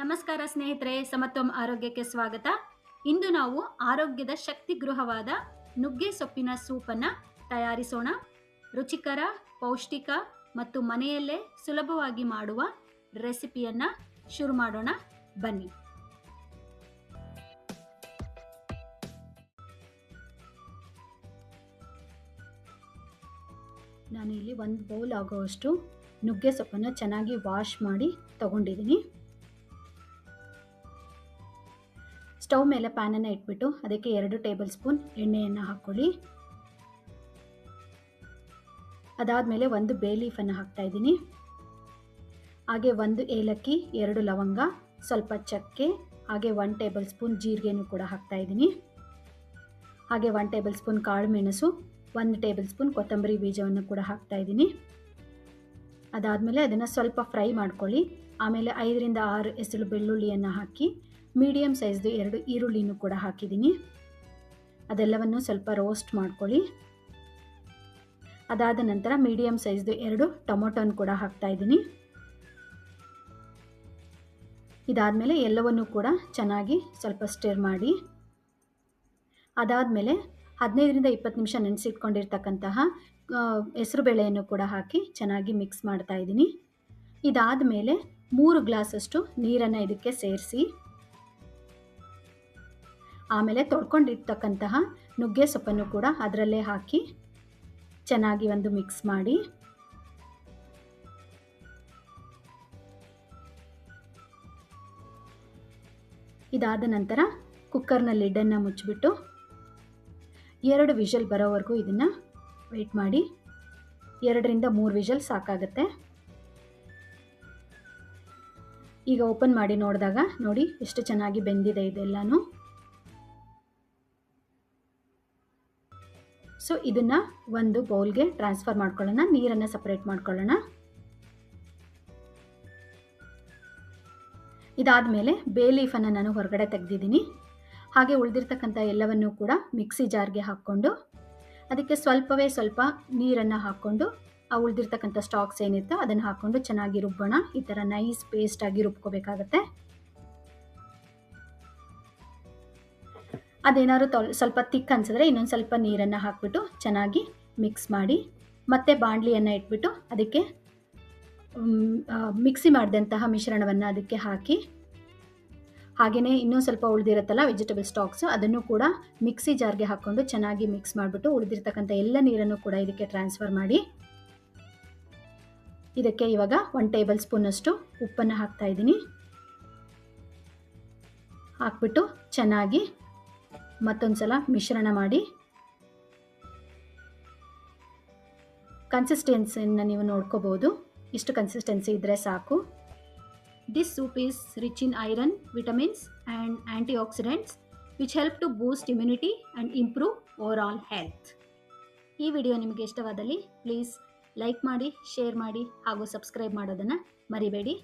ನಮಸ್ಕಾರ ಸ್ನೇಹಿತರೆ, ಸಮತ್ವಂ ಆರೋಗ್ಯಕ್ಕೆ ಸ್ವಾಗತ. ಇಂದು ನಾವು ಆರೋಗ್ಯದ ಶಕ್ತಿ ಗೃಹವಾದ ನುಗ್ಗೆ ಸೊಪ್ಪಿನ ಸೂಪನ್ನು ತಯಾರಿಸೋಣ. ರುಚಿಕರ, ಪೌಷ್ಟಿಕ ಮತ್ತು ಮನೆಯಲ್ಲೇ ಸುಲಭವಾಗಿ ಮಾಡುವ ರೆಸಿಪಿಯನ್ನು ಶುರು ಮಾಡೋಣ. ಬನ್ನಿ. ನಾನು ಇಲ್ಲಿ 1 ಬೌಲ್ ಆಗುವಷ್ಟು ನುಗ್ಗೆ ಸೊಪ್ಪನ್ನು ಚೆನ್ನಾಗಿ ವಾಶ್ ಮಾಡಿ ತಗೊಂಡಿದ್ದೀನಿ. ಸ್ಟವ್ ಮೇಲೆ ಪ್ಯಾನನ್ನು ಇಟ್ಬಿಟ್ಟು ಅದಕ್ಕೆ 2 ಟೇಬಲ್ ಸ್ಪೂನ್ ಎಣ್ಣೆಯನ್ನು ಹಾಕ್ಕೊಳ್ಳಿ. ಅದಾದಮೇಲೆ 1 ಬೇ ಲೀಫನ್ನು ಹಾಕ್ತಾ ಇದ್ದೀನಿ. ಹಾಗೆ 1 ಏಲಕ್ಕಿ, 2 ಲವಂಗ, ಸ್ವಲ್ಪ ಚಕ್ಕೆ, ಹಾಗೆ 1 ಟೇಬಲ್ ಸ್ಪೂನ್ ಜೀರಿಗೆನೂ ಕೂಡ ಹಾಕ್ತಾ ಇದ್ದೀನಿ. ಹಾಗೆ 1 ಟೇಬಲ್ ಸ್ಪೂನ್ ಕಾಳು ಮೆಣಸು, 1 ಟೇಬಲ್ ಸ್ಪೂನ್ ಕೊತ್ತಂಬರಿ ಬೀಜವನ್ನು ಕೂಡ ಹಾಕ್ತಾ ಇದ್ದೀನಿ. ಅದಾದಮೇಲೆ ಅದನ್ನು ಸ್ವಲ್ಪ ಫ್ರೈ ಮಾಡ್ಕೊಳ್ಳಿ. ಆಮೇಲೆ 5 ರಿಂದ 6 ಎಸಳು ಬೆಳ್ಳುಳ್ಳಿಯನ್ನು ಹಾಕಿ ಮೀಡಿಯಮ್ ಸೈಜ್ದು 2 ಈರುಳ್ಳಿನೂ ಕೂಡ ಹಾಕಿದ್ದೀನಿ. ಅದೆಲ್ಲವನ್ನು ಸ್ವಲ್ಪ ರೋಸ್ಟ್ ಮಾಡ್ಕೊಳ್ಳಿ. ಅದಾದ ನಂತರ ಮೀಡಿಯಮ್ ಸೈಜ್ದು 2 ಟೊಮೊಟೊನ ಕೂಡ ಹಾಕ್ತಾ ಇದ್ದೀನಿ. ಇದಾದಮೇಲೆ ಎಲ್ಲವನ್ನೂ ಕೂಡ ಚೆನ್ನಾಗಿ ಸ್ವಲ್ಪ ಸ್ಟಿರ್ ಮಾಡಿ. ಅದಾದಮೇಲೆ 15 ರಿಂದ 20 ನಿಮಿಷ ನೆನೆಸಿಟ್ಕೊಂಡಿರ್ತಕ್ಕಂತಹ ಹೆಸರುಬೇಳೆಯನ್ನು ಕೂಡ ಹಾಕಿ ಚೆನ್ನಾಗಿ ಮಿಕ್ಸ್ ಮಾಡ್ತಾ ಇದ್ದೀನಿ. ಇದಾದಮೇಲೆ 3 ಗ್ಲಾಸಷ್ಟು ನೀರನ್ನು ಇದಕ್ಕೆ ಸೇರಿಸಿ, ಆಮೇಲೆ ತೊಳ್ಕೊಂಡಿರ್ತಕ್ಕಂತಹ ನುಗ್ಗೆ ಸೊಪ್ಪನ್ನು ಕೂಡ ಅದರಲ್ಲೇ ಹಾಕಿ ಚೆನ್ನಾಗಿ ಒಂದು ಮಿಕ್ಸ್ ಮಾಡಿ. ಇದಾದ ನಂತರ ಕುಕ್ಕರ್ನ ಲಿಡ್ಡನ್ನು ಮುಚ್ಚಿಬಿಟ್ಟು 2 ವಿಷಲ್ ಬರೋವರೆಗೂ ಇದನ್ನು ವೆಯ್ಟ್ ಮಾಡಿ. 2 ರಿಂದ 3 ವಿಷಲ್ ಸಾಕಾಗುತ್ತೆ. ಈಗ ಓಪನ್ ಮಾಡಿ ನೋಡಿದಾಗ ನೋಡಿ ಎಷ್ಟು ಚೆನ್ನಾಗಿ ಬೆಂದಿದೆ ಇದೆಲ್ಲನೂ. ಸೊ ಇದನ್ನು ಒಂದು ಬೌಲ್ಗೆ ಟ್ರಾನ್ಸ್ಫರ್ ಮಾಡ್ಕೊಳ್ಳೋಣ. ನೀರನ್ನು ಸಪ್ರೇಟ್ ಮಾಡ್ಕೊಳ್ಳೋಣ. ಇದಾದಮೇಲೆ ಬೇ ಲೀಫನ್ನು ನಾನು ಹೊರಗಡೆ ತೆಗೆದಿದ್ದೀನಿ. ಹಾಗೆ ಉಳಿದಿರ್ತಕ್ಕಂಥ ಎಲ್ಲವನ್ನೂ ಕೂಡ ಮಿಕ್ಸಿ ಜಾರ್ಗೆ ಹಾಕ್ಕೊಂಡು ಅದಕ್ಕೆ ಸ್ವಲ್ಪ ನೀರನ್ನು ಹಾಕ್ಕೊಂಡು ಆ ಉಳಿದಿರ್ತಕ್ಕಂಥ ಸ್ಟಾಕ್ಸ್ ಏನಿತ್ತು ಅದನ್ನು ಹಾಕ್ಕೊಂಡು ಚೆನ್ನಾಗಿ ರುಬ್ಬೋಣ. ಈ ಥರ ನೈಸ್ ಪೇಸ್ಟಾಗಿ ರುಬ್ಕೋಬೇಕಾಗತ್ತೆ. ಅದೇನಾದ್ರು ಸ್ವಲ್ಪ ತಿಕ್ ಅನಿಸಿದ್ರೆ ಇನ್ನೊಂದು ಸ್ವಲ್ಪ ನೀರನ್ನು ಹಾಕ್ಬಿಟ್ಟು ಚೆನ್ನಾಗಿ ಮಿಕ್ಸ್ ಮಾಡಿ. ಮತ್ತೆ ಬಾಣಲಿಯನ್ನು ಇಟ್ಬಿಟ್ಟು ಅದಕ್ಕೆ ಮಿಕ್ಸಿ ಮಾಡಿದಂತಹ ಮಿಶ್ರಣವನ್ನು ಅದಕ್ಕೆ ಹಾಕಿ, ಹಾಗೆಯೇ ಇನ್ನೂ ಸ್ವಲ್ಪ ಉಳಿದಿರುತ್ತಲ್ಲ ವೆಜಿಟೇಬಲ್ ಸ್ಟಾಕ್ಸು, ಅದನ್ನು ಕೂಡ ಮಿಕ್ಸಿ ಜಾರ್ಗೆ ಹಾಕ್ಕೊಂಡು ಚೆನ್ನಾಗಿ ಮಿಕ್ಸ್ ಮಾಡಿಬಿಟ್ಟು ಉಳಿದಿರ್ತಕ್ಕಂಥ ಎಲ್ಲ ನೀರನ್ನು ಕೂಡ ಇದಕ್ಕೆ ಟ್ರಾನ್ಸ್ಫರ್ ಮಾಡಿ. ಇದಕ್ಕೆ ಇವಾಗ 1 ಟೇಬಲ್ ಸ್ಪೂನಷ್ಟು ಉಪ್ಪನ್ನು ಹಾಕ್ತಾ ಇದ್ದೀನಿ. ಹಾಕ್ಬಿಟ್ಟು ಚೆನ್ನಾಗಿ ಮತ್ತೊಂದು ಸಲ ಮಿಶ್ರಣ ಮಾಡಿ. ಕನ್ಸಿಸ್ಟೆನ್ಸಿಯನ್ನು ನೀವು ನೋಡ್ಕೋಬೋದು. ಇಷ್ಟು ಕನ್ಸಿಸ್ಟೆನ್ಸಿ ಇದ್ದರೆ ಸಾಕು. This soup is rich in iron, vitamins and antioxidants which help to boost immunity and improve overall health. ಈ ವಿಡಿಯೋ ನಿಮಗೆ ಇಷ್ಟವಾದಲ್ಲಿ ಪ್ಲೀಸ್ ಲೈಕ್ ಮಾಡಿ, ಶೇರ್ ಮಾಡಿ ಹಾಗೂ ಸಬ್ಸ್ಕ್ರೈಬ್ ಮಾಡೋದನ್ನು ಮರಿಬೇಡಿ.